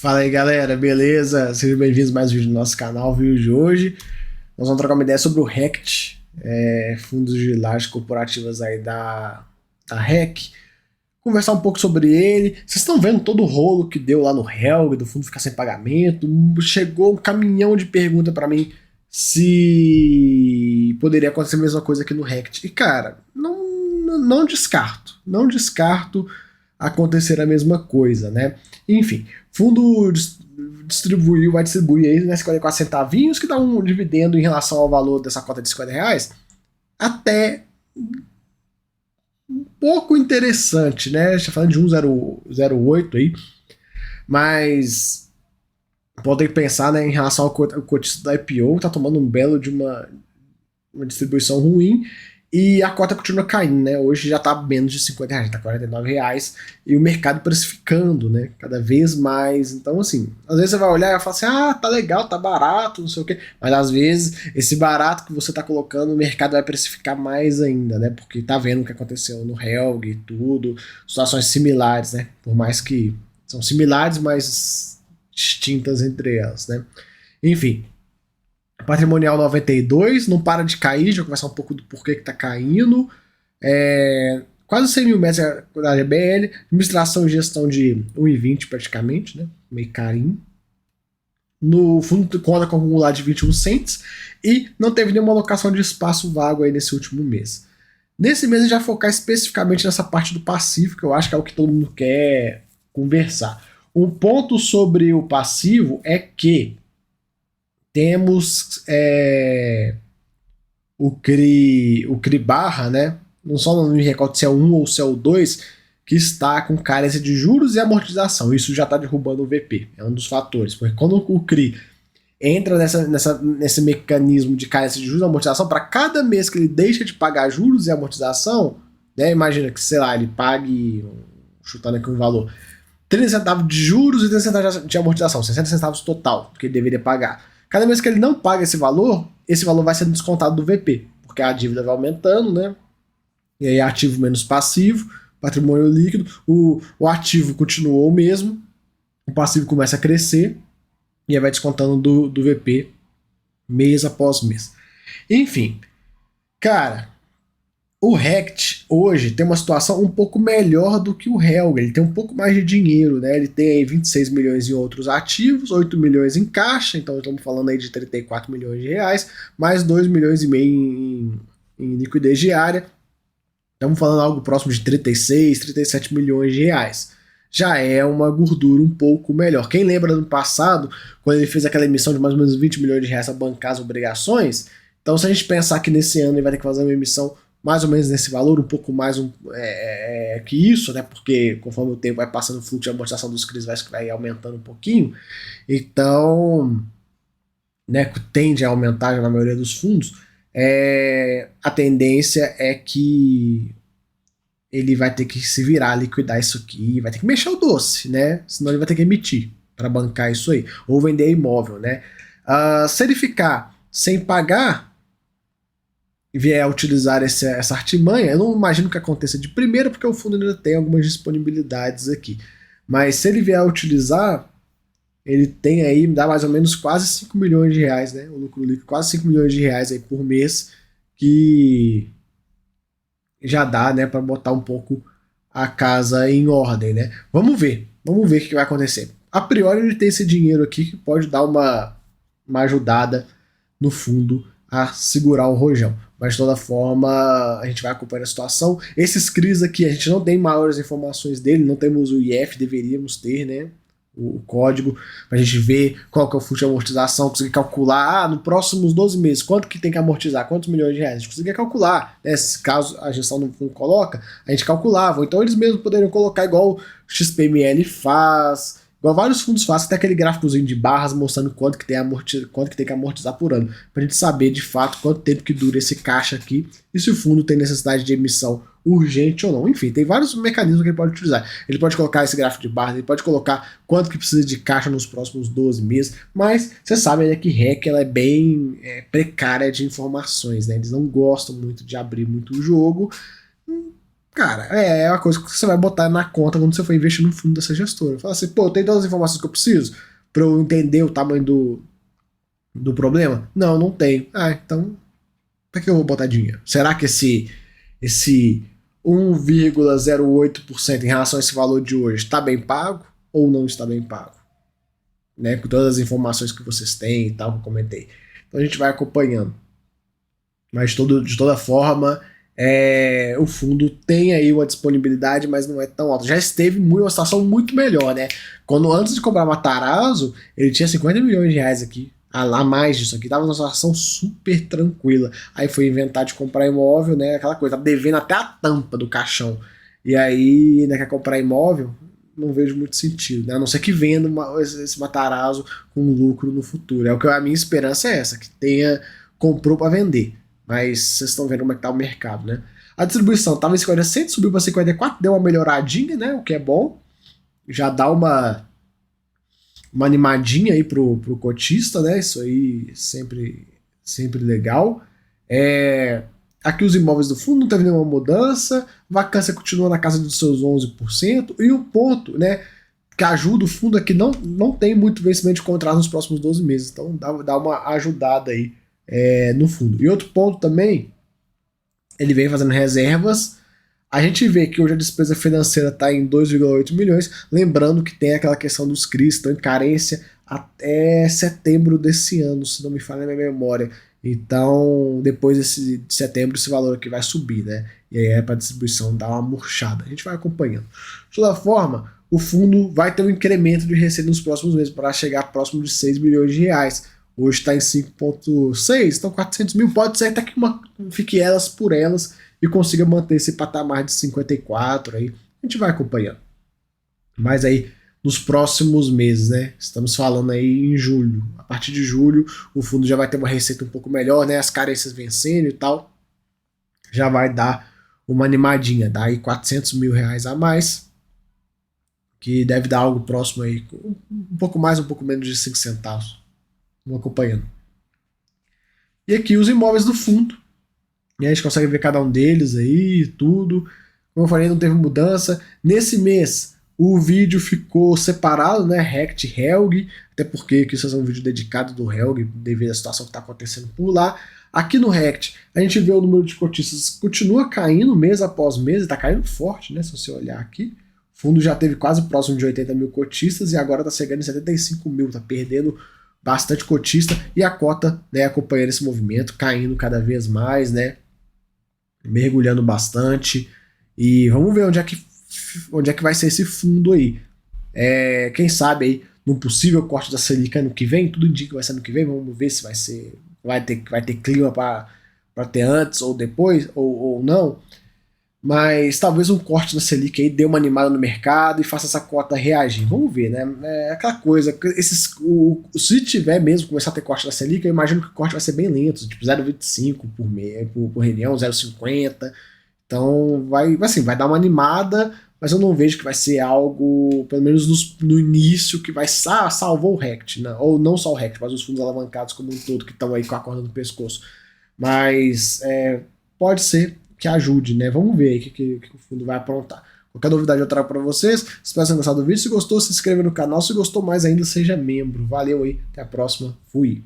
Fala aí galera, beleza? Sejam bem-vindos a mais um vídeo do nosso canal. O vídeo de hoje nós vamos trocar uma ideia sobre o RECT, fundos de lajes corporativas aí da REC, conversar um pouco sobre ele. Vocês estão vendo todo o rolo que deu lá no Helg, do fundo ficar sem pagamento. Chegou um caminhão de pergunta para mim se poderia acontecer a mesma coisa aqui no RECT. E cara, não descarto acontecer a mesma coisa, né? Enfim, fundo vai distribuir aí, né, 54 centavinhos, que dá um dividendo em relação ao valor dessa cota de R$50, até um pouco interessante, né? A gente tá falando de 1,08 aí, mas podem pensar, né, em relação ao cotista da IPO, tá tomando um belo de uma distribuição ruim. E a cota continua caindo, né? Hoje já está menos de R$50, está R$49, e o mercado precificando, né? Cada vez mais. Então, assim, às vezes você vai olhar e vai falar assim, ah, tá legal, tá barato, não sei o quê. Mas às vezes, esse barato que você está colocando, o mercado vai precificar mais ainda, né? Porque tá vendo o que aconteceu no Helg e tudo, situações similares, né? Por mais que são similares, mas distintas entre elas, né? Enfim. Patrimonial 92, não para de cair, já vou conversar um pouco do porquê que tá caindo. Quase 100 mil metros da GBL, administração e gestão de 1,20 praticamente, né? Meio carinho. No fundo conta com acumulado de 21 cents e não teve nenhuma alocação de espaço vago aí nesse último mês. Nesse mês a gente vai focar especificamente nessa parte do passivo, que eu acho que é o que todo mundo quer conversar. Um ponto sobre o passivo é que temos o CRI barra, né? Não me recordo se é o 1 ou se é o 2, que está com carência de juros e amortização. Isso já está derrubando o VP, é um dos fatores. Porque quando o CRI entra nesse mecanismo de carência de juros e amortização, para cada mês que ele deixa de pagar juros e amortização, né? Imagina que, sei lá, ele pague, chutando aqui um valor, 30 centavos de juros e 30 centavos de amortização, 60 centavos total que ele deveria pagar. Cada vez que ele não paga esse valor vai sendo descontado do VP, porque a dívida vai aumentando, né? E aí ativo menos passivo, patrimônio líquido, o ativo continuou o mesmo, o passivo começa a crescer, e aí vai descontando do VP mês após mês. Enfim, cara, o RECT hoje tem uma situação um pouco melhor do que o Helg, ele tem um pouco mais de dinheiro, né? Ele tem aí 26 milhões em outros ativos, 8 milhões em caixa, então estamos falando aí de 34 milhões de reais, mais 2 milhões e meio em liquidez diária, estamos falando algo próximo de 36, 37 milhões de reais. Já é uma gordura um pouco melhor. Quem lembra do passado, quando ele fez aquela emissão de mais ou menos 20 milhões de reais para bancar as obrigações, então se a gente pensar que nesse ano ele vai ter que fazer uma emissão mais ou menos nesse valor, um pouco mais que isso, né? Porque conforme o tempo vai passando, o fluxo de amortização dos CRIs vai aumentando um pouquinho. Então, né, tende a aumentar já na maioria dos fundos. A tendência é que ele vai ter que se virar, liquidar isso aqui, vai ter que mexer o doce, né? Senão ele vai ter que emitir para bancar isso aí, ou vender imóvel, né? Se ele ficar sem pagar e vier a utilizar essa artimanha, eu não imagino que aconteça de primeira, porque o fundo ainda tem algumas disponibilidades aqui. Mas se ele vier a utilizar, ele tem aí, dá mais ou menos quase 5 milhões de reais, né? O lucro líquido, quase 5 milhões de reais aí por mês, que já dá, né, para botar um pouco a casa em ordem, né? Vamos ver o que vai acontecer. A priori ele tem esse dinheiro aqui que pode dar uma ajudada no fundo a segurar o rojão. Mas de toda forma, a gente vai acompanhando a situação. Esses CRIs aqui, a gente não tem maiores informações dele, não temos o IF, deveríamos ter, né? O código, pra gente ver qual que é o fluxo de amortização, conseguir calcular, nos próximos 12 meses, quanto que tem que amortizar, quantos milhões de reais, a gente conseguia calcular, né? Se caso a gestão não coloca, a gente calculava, então eles mesmos poderiam colocar igual o XPML faz, igual vários fundos fazem, até aquele gráficozinho de barras mostrando quanto que tem que amortizar por ano, pra gente saber de fato quanto tempo que dura esse caixa aqui, e se o fundo tem necessidade de emissão urgente ou não. Enfim, tem vários mecanismos que ele pode utilizar. Ele pode colocar esse gráfico de barras, ele pode colocar quanto que precisa de caixa nos próximos 12 meses, mas você sabe, né, que REC ela é bem precária de informações, né? Eles não gostam muito de abrir muito o jogo, Cara, é uma coisa que você vai botar na conta quando você for investir no fundo dessa gestora. Fala assim, pô, tem todas as informações que eu preciso para eu entender o tamanho do problema? Não, não tem. Ah, então, pra que eu vou botar dinheiro? Será que esse 1,08% em relação a esse valor de hoje está bem pago ou não está bem pago? Né, com todas as informações que vocês têm e tal, que eu comentei. Então a gente vai acompanhando. Mas de toda forma, o fundo tem aí uma disponibilidade, mas não é tão alta. Já esteve uma situação muito melhor, né? Quando antes de comprar Matarazzo, ele tinha 50 milhões de reais aqui. Lá mais disso aqui, tava numa situação super tranquila. Aí foi inventar de comprar imóvel, né? Aquela coisa, tá devendo até a tampa do caixão. E aí ainda quer comprar imóvel, não vejo muito sentido, né? A não ser que venda esse Matarazzo com lucro no futuro. A minha esperança é essa, que comprou para vender. Mas vocês estão vendo como é que tá o mercado, né? A distribuição estava em 50 centos, subiu para 54, deu uma melhoradinha, né? O que é bom. Já dá uma animadinha aí pro cotista, né? Isso aí sempre legal. Aqui os imóveis do fundo não teve nenhuma mudança, vacância continua na casa dos seus 11%, e um ponto, né, que ajuda o fundo é que não tem muito vencimento de contrato nos próximos 12 meses, então dá uma ajudada aí no fundo. E outro ponto também, ele vem fazendo reservas, a gente vê que hoje a despesa financeira está em 2,8 milhões, lembrando que tem aquela questão dos CRIs, estão em carência até setembro desse ano, se não me falha a minha memória. Então, depois de setembro, esse valor aqui vai subir, né? E aí para a distribuição dar uma murchada. A gente vai acompanhando. De toda forma, o fundo vai ter um incremento de receita nos próximos meses para chegar próximo de 6 bilhões de reais. Hoje está em 5,6, então 400 mil. Pode ser até que fique elas por elas e consiga manter esse patamar de 54 aí. A gente vai acompanhando. Mas aí, nos próximos meses, né? Estamos falando aí em julho. A partir de julho, o fundo já vai ter uma receita um pouco melhor, né? As carências vencendo e tal. Já vai dar uma animadinha, dá aí 400 mil reais a mais, que deve dar algo próximo aí, um pouco mais, um pouco menos de 5 centavos. Vamos acompanhando. E aqui os imóveis do fundo. E a gente consegue ver cada um deles aí, tudo. Como eu falei, não teve mudança. Nesse mês, o vídeo ficou separado, né? Rect Helg, até porque aqui isso é um vídeo dedicado do Helg, devido à situação que está acontecendo por lá. Aqui no Rect, a gente vê o número de cotistas continua caindo mês após mês, está caindo forte, né? Se você olhar aqui. O fundo já teve quase próximo de 80 mil cotistas e agora está chegando em 75 mil, está perdendo bastante cotista e a cota, né, acompanhando esse movimento, caindo cada vez mais, né? Mergulhando bastante. E vamos ver onde é que vai ser esse fundo aí. Quem sabe aí, num possível corte da Selic ano que vem, tudo indica que vai ser ano que vem, vamos ver se vai ter clima para ter antes ou depois, ou não. Mas talvez um corte da Selic aí dê uma animada no mercado e faça essa cota reagir. Vamos ver, né? É aquela coisa, se tiver mesmo começar a ter corte da Selic, eu imagino que o corte vai ser bem lento, tipo 0,25 por reunião, 0,50. Então vai dar uma animada, mas eu não vejo que vai ser algo, pelo menos no início, que vai salvar o Rect, né? Ou não só o Rect, mas os fundos alavancados como um todo que estão aí com a corda no pescoço. Mas pode ser que ajude, né? Vamos ver aí o que o fundo vai aprontar. Qualquer novidade eu trago para vocês. Espero que tenham gostado do vídeo. Se gostou, se inscreva no canal. Se gostou mais ainda, seja membro. Valeu aí. Até a próxima. Fui.